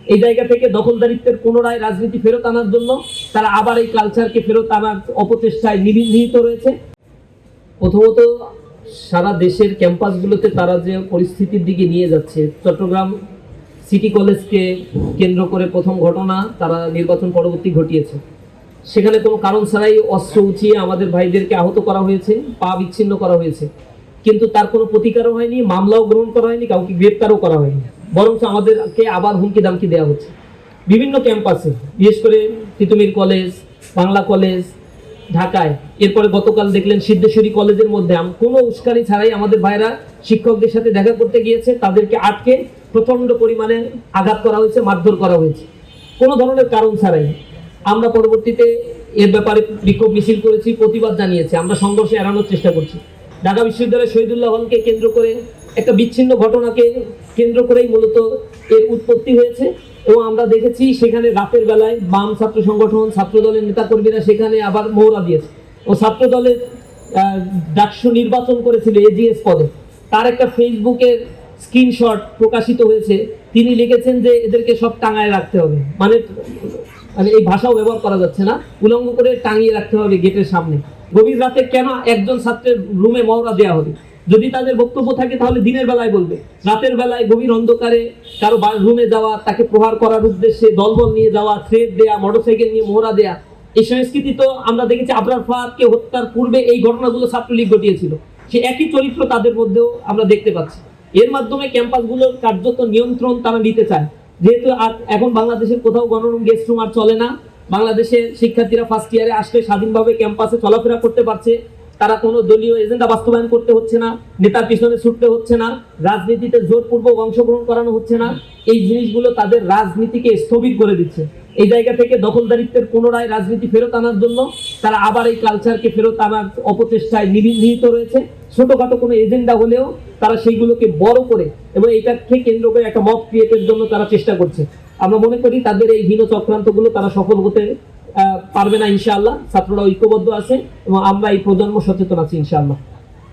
এই জায়গা থেকে দখলদারিত্বের পুনরায় রাজনীতি ফেরত আনার জন্য তারা আবার এই কালচারকে ফেরত আনার অপচেষ্টায় নিহিত রয়েছে। প্রথমত, সারা দেশের ক্যাম্পাসগুলোতে তারা যে পরিস্থিতির দিকে নিয়ে যাচ্ছে, চট্টগ্রাম সিটি কলেজকে কেন্দ্র করে প্রথম ঘটনা তারা নির্বাচন পরবর্তী ঘটিয়েছে। সেখানে কোনো কারণ ছাড়াই অস্ত্র উঁচিয়ে আমাদের ভাইদেরকে আহত করা হয়েছে, পা বিচ্ছিন্ন করা হয়েছে, কিন্তু তার কোনো প্রতিকারও হয়নি, মামলাও গ্রহণ করা হয়নি, কাউকে গ্রেপ্তারও করা হয়নি, বরং আমাদেরকে আবার হুমকি দামকি দেওয়া হচ্ছে বিভিন্ন ক্যাম্পাসে, বিশেষ করে তিতুমির কলেজ, বাংলা কলেজ, ঢাকায়। এরপরে গতকাল দেখলেন সিদ্ধেশ্বরী কলেজের মধ্যে কোনো উস্কানি ছাড়াই আমাদের ভাইরা শিক্ষকদের সাথে দেখা করতে গিয়েছে, তাদেরকে আটকে প্রচন্ড পরিমাণে আঘাত করা হয়েছে, মারধর করা হয়েছে কোনো ধরনের কারণ ছাড়াই। আমরা পরবর্তীতে এর ব্যাপারে বিক্ষোভ মিছিল করেছি, প্রতিবাদ জানিয়েছি, আমরা সংঘর্ষ এড়ানোর চেষ্টা করছি। ঢাকা বিশ্ববিদ্যালয়ের শহীদুল্লাহ হলকে কেন্দ্র করে একটা বিচ্ছিন্ন ঘটনাকে কেন্দ্র করেই মূলত এর উৎপত্তি হয়েছে, এবং আমরা দেখেছি সেখানে রাতের বেলায় বাম ছাত্র সংগঠন, ছাত্র দলের নেতাকর্মীরা সেখানে আবার মহড়া দিয়েছে, ও ছাত্র দলের ডাকসু নির্বাচন করেছিল এজিএস পদে। তার একটা ফেসবুকের স্ক্রিনশট প্রকাশিত হয়েছে, তিনি লিখেছেন যে এদেরকে সব টাঙায় রাখতে হবে, মানে এই ভাষাও ব্যবহার করা যাচ্ছে না, উলঙ্গ করে টাঙিয়ে রাখতে হবে গেটের সামনে। গভীর রাতে কেন একজন ছাত্রের রুমে মহড়া দেওয়া হবে? যদি তাদের বক্তব্য থাকে তাহলে দিনের বেলায় বলবে, রাতের বেলায় গভীর অন্ধকারে কারো রুমে যাওয়া, তাকে প্রহার করার উদ্দেশ্যে দলবল নিয়ে যাওয়া, থ্রেড দেয়া, মোটরসাইকেল নিয়ে মহড়া দেয়া, এই সংস্কৃতি তো আমরা দেখেছি আবরার ফাহাদকে হত্যার পূর্বে এই ঘটনাগুলো ছাত্রলীগ ঘটিয়েছিল, সে একই চরিত্র তাদের মধ্যেও আমরা দেখতে পাচ্ছি। এর মাধ্যমে ক্যাম্পাসগুলোর কার্যত নিয়ন্ত্রণ তারা নিতে চায়, যেহেতু এখন বাংলাদেশের কোথাও গণরুম গেস্ট রুম আর চলে না, বাংলাদেশের শিক্ষার্থীরা ফার্স্ট ইয়ারে আসলে স্বাধীনভাবে ক্যাম্পাসে চলাফেরা করতে পারছে, তারা কোনো দলীয় এজেন্ডা বাস্তবায়ন করতে হচ্ছে না, নেতার পিছনে ছুটতে হচ্ছে না, রাজনীতিতে জোরপূর্বক অংশগ্রহণ করানো হচ্ছে না, এই জিনিসগুলো তাদের রাজনীতিকে স্থবির করে দিচ্ছে। এই জায়গা থেকে দখলদারিত্বের পুনরায় রাজনীতি ফেরত আনার জন্য তারা আবার এই কালচারকে ফেরত আনার অপচেষ্টায় নিহিত রয়েছে। ছোটখাটো কোনো এজেন্ডা হলেও তারা সেইগুলোকে বড় করে এবং এটাকে কেন্দ্র করে একটা মব ক্রিয়েটের জন্য তারা চেষ্টা করছে। আমরা মনে করি তাদের এই হীন চক্রান্তগুলো তারা সফল হতে পারবে না ইনশাআল্লাহ। ছাত্ররা ঐক্যবদ্ধ আছে এবং আমরা এই প্রজন্ম সচেতন আছি ইনশাআল্লাহ।